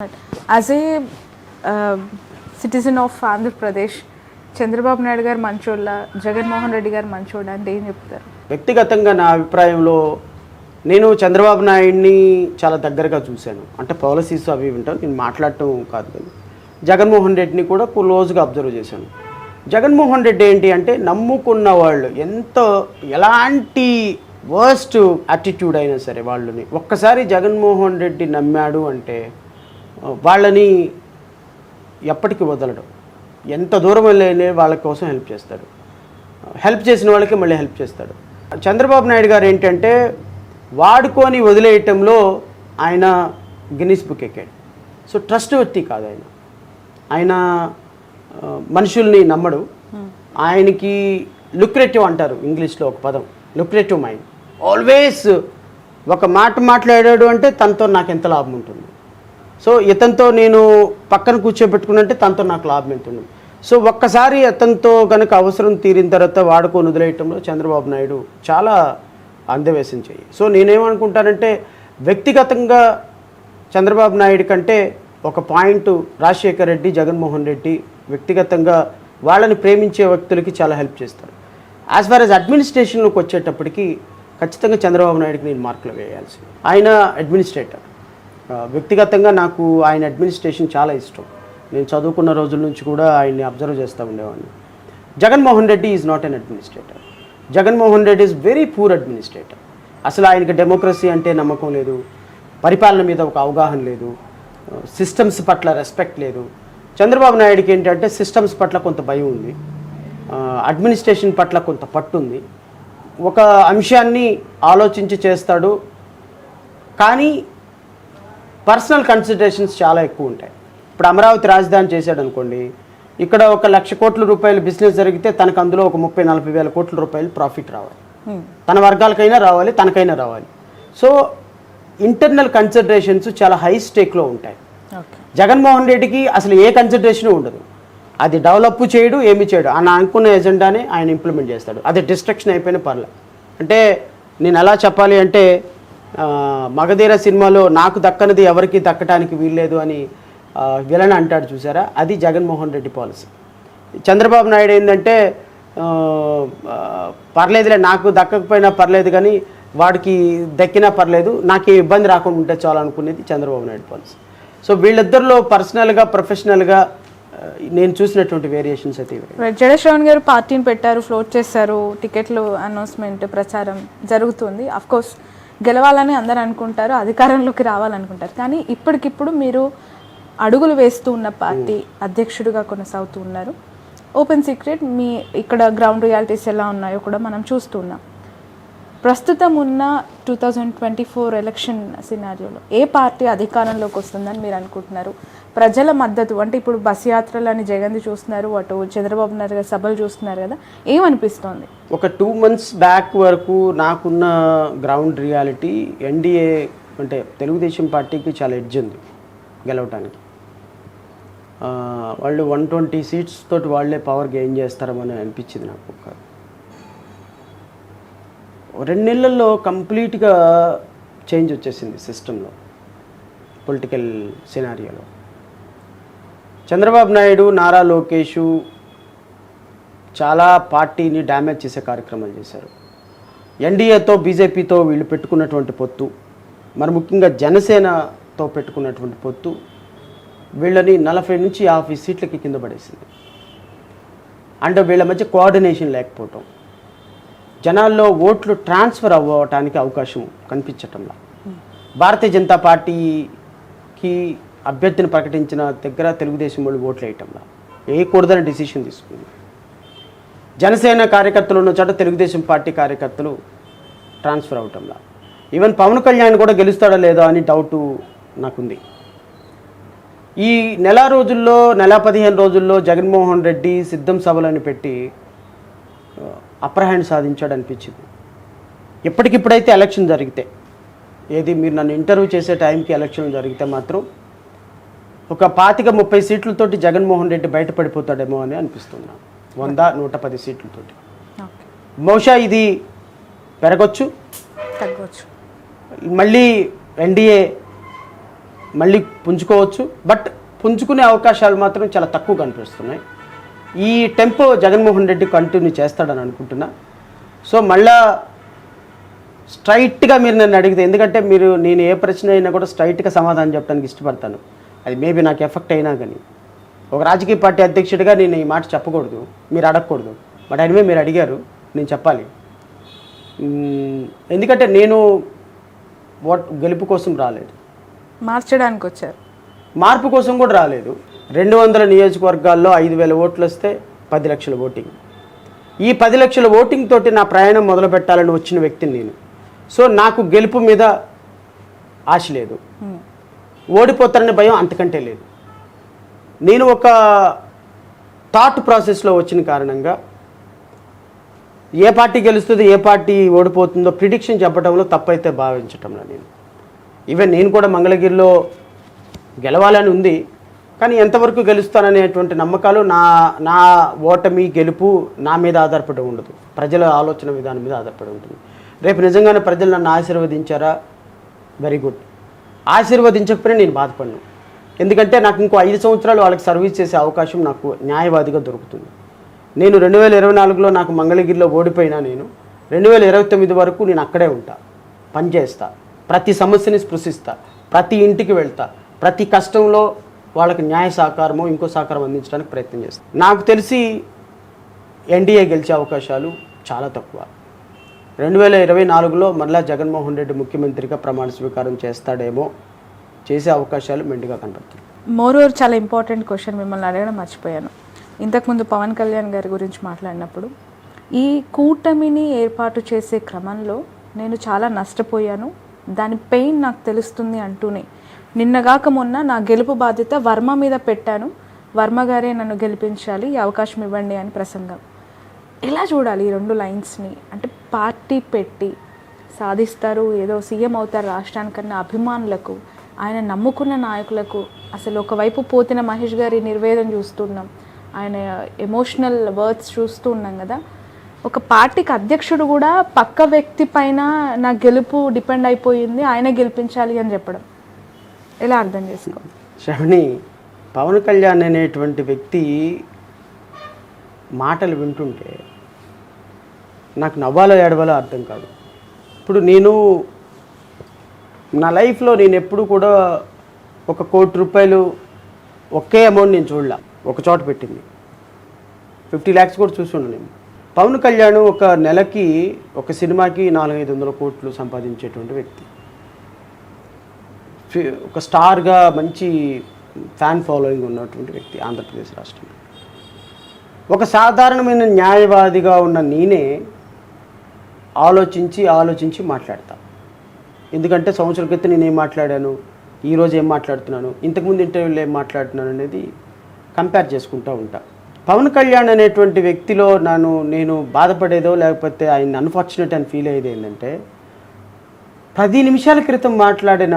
As a citizen of Andhra Pradesh, Chandrababu Naidu గారు మంచోళ్ళ, జగన్మోహన్ రెడ్డి గారు మంచోళ్ళ అంటే ఏం చెప్తారు? వ్యక్తిగతంగా నా అభిప్రాయంలో నేను చంద్రబాబు నాయుడిని చాలా దగ్గరగా చూశాను. అంటే పాలసీస్ అవి వింటాను, నేను మాట్లాడటం కాదు. కానీ జగన్మోహన్ రెడ్డిని కూడా క్లోజ్గా అబ్జర్వ్ చేశాను. జగన్మోహన్ రెడ్డి ఏంటి అంటే నమ్ముకున్న వాళ్ళు ఎలాంటి వర్స్ట్ యాటిట్యూడ్ అయినా సరే వాళ్ళని ఒక్కసారి జగన్మోహన్ రెడ్డి నమ్మాడు అంటే వాళ్ళని ఎప్పటికీ వదలడం. ఎంత దూరం వెళ్ళే వాళ్ళ కోసం హెల్ప్ చేస్తాడు, హెల్ప్ చేసిన వాళ్ళకి మళ్ళీ హెల్ప్ చేస్తాడు. చంద్రబాబు నాయుడు గారు ఏంటంటే వాడుకొని వదిలేయటంలో ఆయన గిన్నిస్ బుక్ ఎక్కాడు. సో ట్రస్ట్ వ్యక్తి కాదు ఆయన. ఆయన మనుషుల్ని నమ్మడు. ఆయనకి లుక్రేటివ్ అంటారు ఇంగ్లీష్లో ఒక పదం, లుక్రేటివ్ మైండ్. ఆల్వేస్ ఒక మాట మాట్లాడాడు అంటే తనతో నాకు ఎంత లాభం ఉంటుంది, సో ఇతనితో నేను పక్కన కూర్చోబెట్టుకున్నంటే తనతో నాకు లాభం ఎంత ఉంది. సో ఒక్కసారి అతనితో కనుక అవసరం తీరిన తర్వాత వాడుకొని వదిలేయటంలో చంద్రబాబు నాయుడు చాలా అందవేశం చెయ్యి. సో నేనేమనుకుంటానంటే వ్యక్తిగతంగా చంద్రబాబు నాయుడు కంటే ఒక పాయింట్ రాజశేఖర్ రెడ్డి, జగన్మోహన్ రెడ్డి వ్యక్తిగతంగా వాళ్ళని ప్రేమించే వ్యక్తులకి చాలా హెల్ప్ చేస్తారు. యాజ్ ఫార్ యాజ్ అడ్మినిస్ట్రేషన్లోకి వచ్చేటప్పటికి ఖచ్చితంగా చంద్రబాబు నాయుడుకి నేను మార్కులు వేయాల్సి. ఆయన అడ్మినిస్ట్రేటర్. వ్యక్తిగతంగా నాకు ఆయన అడ్మినిస్ట్రేషన్ చాలా ఇష్టం. నేను చదువుకున్న రోజుల నుంచి కూడా ఆయన్ని అబ్జర్వ్ చేస్తూ ఉండేవాడిని. Jaganmohan Reddy is not an administrator. Jaganmohan Reddy is very poor administrator. అసలు ఆయనకి డెమోక్రసీ అంటే నమ్మకం లేదు, పరిపాలన మీద ఒక అవగాహన లేదు, సిస్టమ్స్ పట్ల రెస్పెక్ట్ లేదు. చంద్రబాబు నాయుడుకి ఏంటంటే సిస్టమ్స్ పట్ల కొంత భయం ఉంది, అడ్మినిస్ట్రేషన్ పట్ల కొంత పట్టు ఉంది, ఒక అంశాన్ని ఆలోచించి చేస్తాడు. కానీ పర్సనల్ కన్సిడరేషన్స్ చాలా ఎక్కువ ఉంటాయి. ఇప్పుడు అమరావతి రాజధాని చేశాడు అనుకోండి, ఇక్కడ 1,00,000 కోట్ల రూపాయలు బిజినెస్ జరిగితే తనకు అందులో ఒక 30-40 వేల కోట్ల రూపాయలు ప్రాఫిట్ రావాలి. తన వర్గాలకైనా రావాలి, తనకైనా రావాలి. సో ఇంటర్నల్ కన్సిడరేషన్స్ చాలా హై స్టేక్లో ఉంటాయి. జగన్మోహన్ రెడ్డికి అసలు ఏ కన్సిడరేషన్ ఉండదు. అది డెవలప్ చేయడు, ఏమి చేయడు. ఆయన అనుకున్న ఎజెండానే ఆయన ఇంప్లిమెంట్ చేస్తాడు. అది డిస్ట్రక్షన్ అయిపోయిన పర్లే. అంటే నేను ఎలా చెప్పాలి అంటే మగధీర సినిమాలో నాకు దక్కనది ఎవరికి దక్కడానికి వీల్లేదు అని విలన్ అంటాడు చూసారా, అది జగన్మోహన్ రెడ్డి పాలసీ. చంద్రబాబు నాయుడు ఏంటంటే పర్లేదులే, నాకు దక్కకపోయినా పర్లేదు కానీ వాడికి దక్కినా పర్లేదు, నాకు ఇబ్బంది రాకుండా ఉంటే చాలు అనుకునేది చంద్రబాబు నాయుడు పాలసీ. సో వీళ్ళిద్దరిలో పర్సనల్గా ప్రొఫెషనల్గా నేను చూసినటువంటి వేరియేషన్స్ అయితే జడశ్రవణ్ గారు పార్టీని పెట్టారు, ఫ్లోట్ చేశారు, టికెట్లు అనౌన్స్మెంట్ ప్రచారం జరుగుతుంది. అఫ్కోర్స్ గెలవాలని అందరూ అనుకుంటారు, అధికారంలోకి రావాలనుకుంటారు. కానీ ఇప్పటికిప్పుడు మీరు అడుగులు వేస్తూ ఉన్న పార్టీ అధ్యక్షుడిగా కొనసాగుతూ ఉన్నారు. ఓపెన్ సీక్రెట్, మీ ఇక్కడ గ్రౌండ్ రియాలిటీస్ ఎలా ఉన్నాయో కూడా మనం చూస్తున్నాం. ప్రస్తుతం ఉన్న 2024 ఎలక్షన్ సినారియోలో ఏ పార్టీ అధికారంలోకి వస్తుందని మీరు అనుకుంటున్నారు? ప్రజల మద్దతు అంటే ఇప్పుడు బస్ యాత్రలని జగన్ది చూస్తున్నారు, అటు చంద్రబాబు నాయుడు గారు సభలు చూస్తున్నారు కదా, ఏమనిపిస్తోంది? ఒక 2 months బ్యాక్ వరకు నాకున్న గ్రౌండ్ రియాలిటీ ఎన్డీఏ అంటే తెలుగుదేశం పార్టీకి చాలా ఎడ్జ్ ఉంది గెలవటానికి. వాళ్ళు 120 seats తోటి వాళ్ళే పవర్ గెయిన్ చేస్తారని అనిపించింది నాకు. ఒక 2 నెలల్లో కంప్లీట్గా చేంజ్ వచ్చేసింది సిస్టంలో, పొలిటికల్ సినారియోలో. చంద్రబాబు నాయుడు, నారా లోకేష్ చాలా పార్టీని డ్యామేజ్ చేసే కార్యక్రమాలు చేశారు. ఎన్డీఏతో బీజేపీతో వీళ్ళు పెట్టుకున్నటువంటి పొత్తు, మరి ముఖ్యంగా జనసేనతో పెట్టుకున్నటువంటి పొత్తు వీళ్ళని 40 నుంచి 50 సీట్లకి కింద పడేసింది. అంటే వీళ్ళ మధ్య కోఆర్డినేషన్ లేకపోవటం, జనాల్లో ఓట్లు ట్రాన్స్ఫర్ అవ్వటానికి అవకాశం కనిపించటంలా. భారతీయ జనతా పార్టీకి అభ్యర్థిని ప్రకటించిన దగ్గర తెలుగుదేశం వాళ్ళు ఓట్లు వేయటంలా, వేయకూడదని డిసిషన్ తీసుకుంది. జనసేన కార్యకర్తలు ఉన్న చోట తెలుగుదేశం పార్టీ కార్యకర్తలు ట్రాన్స్ఫర్ అవటంలా. ఈవెన్ పవన్ కళ్యాణ్ కూడా గెలుస్తాడో లేదో అని డౌటు నాకుంది. ఈ నెల 15 రోజుల్లో జగన్మోహన్ రెడ్డి సిద్ధం సభలను పెట్టి అప్పర్ హ్యాండ్ సాధించాడు అనిపించింది. ఎప్పటికిప్పుడైతే ఎలక్షన్ జరిగితే, ఏది మీరు నన్ను ఇంటర్వ్యూ చేసే టైంకి ఎలక్షన్ జరిగితే మాత్రం ఒక 25-30 సీట్లతోటి జగన్మోహన్ రెడ్డి బయటపడిపోతాడేమో అని అనిపిస్తుంది. 100-110 సీట్లతోటి బహుశా ఇది పెరగచ్చు, తగ్గవచ్చు. మళ్ళీ ఎన్డీఏ మళ్ళీ పుంజుకోవచ్చు, బట్ పుంజుకునే అవకాశాలు మాత్రం చాలా తక్కువ కనిపిస్తున్నాయి. ఈ టెంపో జగన్మోహన్ రెడ్డి కంటిన్యూ చేస్తాడని అనుకుంటున్నా. సో మళ్ళా స్ట్రైట్గా మీరు నన్ను అడిగితే, ఎందుకంటే నేను ఏ ప్రశ్న అయినా కూడా స్ట్రైట్గా సమాధానం చెప్పడానికి ఇష్టపడతాను. అది మేబీ నాకు ఎఫెక్ట్ అయినా కానీ ఒక రాజకీయ పార్టీ అధ్యక్షుడిగా నేను ఈ మాట చెప్పకూడదు, మీరు అడగకూడదు. బట్ అనివే మీరు అడిగారు, నేను చెప్పాలి. ఎందుకంటే నేను గెలుపు కోసం రాలేదు, మార్చడానికి వచ్చారు. మార్పు కోసం కూడా రాలేదు. 200 నియోజకవర్గాల్లో 5,000 ఓట్లు వస్తే 10 లక్షల ఓటింగ్. ఈ 10 లక్షల ఓటింగ్ తోటి నా ప్రయాణం మొదలు పెట్టాలని వచ్చిన వ్యక్తిని నేను. సో నాకు గెలుపు మీద ఆశ లేదు, ఓడిపోతారనే భయం అంతకంటే లేదు. నేను ఒక థాట్ ప్రాసెస్లో వచ్చిన కారణంగా ఏ పార్టీ గెలుస్తుందో ఏ పార్టీ ఓడిపోతుందో ప్రిడిక్షన్ చెప్పడంలో తప్పైతే భావించటంలో ఈవెన్ నేను కూడా మంగళగిరిలో గెలవాలని ఉంది, కానీ ఎంతవరకు గెలుస్తాననేటువంటి నమ్మకాలు నా ఓటమి గెలుపు నా మీద ఆధారపడి ఉండదు, ప్రజల ఆలోచన విధానం మీద ఆధారపడి ఉంటుంది. రేపు నిజంగానే ప్రజలు నన్ను ఆశీర్వదించారా, వెరీ గుడ్. ఆశీర్వదించకపోయినా నేను బాధపడను, ఎందుకంటే నాకు ఇంకో 5 సంవత్సరాలు వాళ్ళకి సర్వీస్ చేసే అవకాశం నాకు న్యాయవాదిగా దొరుకుతుంది. నేను 2024లో నాకు మంగళగిరిలో ఓడిపోయినా నేను 2029 వరకు నేను అక్కడే ఉంటా, పనిచేస్తా, ప్రతి సమస్యని స్పృశిస్తా, ప్రతి ఇంటికి వెళ్తా, ప్రతి కష్టంలో వాళ్ళకి న్యాయ సహకారమో ఇంకో సహకారం అందించడానికి ప్రయత్నం చేస్తాను. నాకు తెలిసి ఎన్డీఏ గెలిచే అవకాశాలు చాలా తక్కువ. 2024లో మళ్ళా జగన్మోహన్ రెడ్డి ముఖ్యమంత్రిగా ప్రమాణ స్వీకారం చేస్తాడేమో, చేసే అవకాశాలు మెండుగా కనపడుతుంది. మోరోవర్ చాలా ఇంపార్టెంట్ క్వశ్చన్ మిమ్మల్ని అడగడం మర్చిపోయాను. ఇంతకుముందు పవన్ కళ్యాణ్ గారి గురించి మాట్లాడినప్పుడు ఈ కూటమిని ఏర్పాటు చేసే క్రమంలో నేను చాలా నష్టపోయాను, దాని పెయిన్ నాకు తెలుస్తుంది అంటూనే నిన్నగాక మొన్న నా గెలుపు బాధ్యత వర్మ మీద పెట్టాను, వర్మ గారే నన్ను గెలిపించాలి, ఈ అవకాశం ఇవ్వండి అని ప్రసంగం. ఎలా చూడాలి ఈ 2 లైన్స్ని? అంటే పార్టీ పెట్టి సాధిస్తారు, ఏదో సీఎం అవుతారు రాష్ట్రానికన్నా అభిమానులకు, ఆయన నమ్ముకున్న నాయకులకు, అసలు ఒకవైపు పోతిన మహేష్ గారి నిర్వేదం చూస్తున్నాం, ఆయన ఎమోషనల్ వర్డ్స్ చూస్తూ ఉన్నాం కదా. ఒక పార్టీకి అధ్యక్షుడు కూడా పక్క వ్యక్తి పైన నా గెలుపు డిపెండ్ అయిపోయింది, ఆయనే గెలిపించాలి అని చెప్పడం ఎలా అర్థం చేసుకో? శ్రవణి, పవన్ కళ్యాణ్ అనేటువంటి వ్యక్తి మాటలు వింటుంటే నాకు నవ్వాలో ఏడవాలో అర్థం కాదు. ఇప్పుడు నేను నా లైఫ్లో నేను ఎప్పుడు కూడా 1 కోటి రూపాయలు ఒకే అమౌంట్ నేను చూడలే, ఒక చోట పెట్టింది 50 lakhs కూడా చూస్తుండే నేను. పవన్ కళ్యాణ్ ఒక నెలకి ఒక సినిమాకి 400-500 కోట్లు సంపాదించేటువంటి వ్యక్తి, ఒక స్టార్గా మంచి ఫ్యాన్ ఫాలోయింగ్ ఉన్నటువంటి వ్యక్తి ఆంధ్రప్రదేశ్ రాష్ట్రంలో. ఒక సాధారణమైన న్యాయవాదిగా ఉన్న నేనే ఆలోచించి మాట్లాడతా. ఎందుకంటే సంవత్సరం క్రితం నేను ఏం మాట్లాడాను, ఈరోజు ఏం మాట్లాడుతున్నాను, ఇంతకుముందు ఇంటర్వ్యూలో ఏం మాట్లాడుతున్నాను అనేది కంపేర్ చేసుకుంటూ ఉంటా. పవన్ కళ్యాణ్ అనేటువంటి వ్యక్తిలో నేను బాధపడేదో లేకపోతే ఆయన అన్ఫార్చునేట్ అని ఫీల్ అయ్యేది ఏంటంటే 10 నిమిషాల క్రితం మాట్లాడిన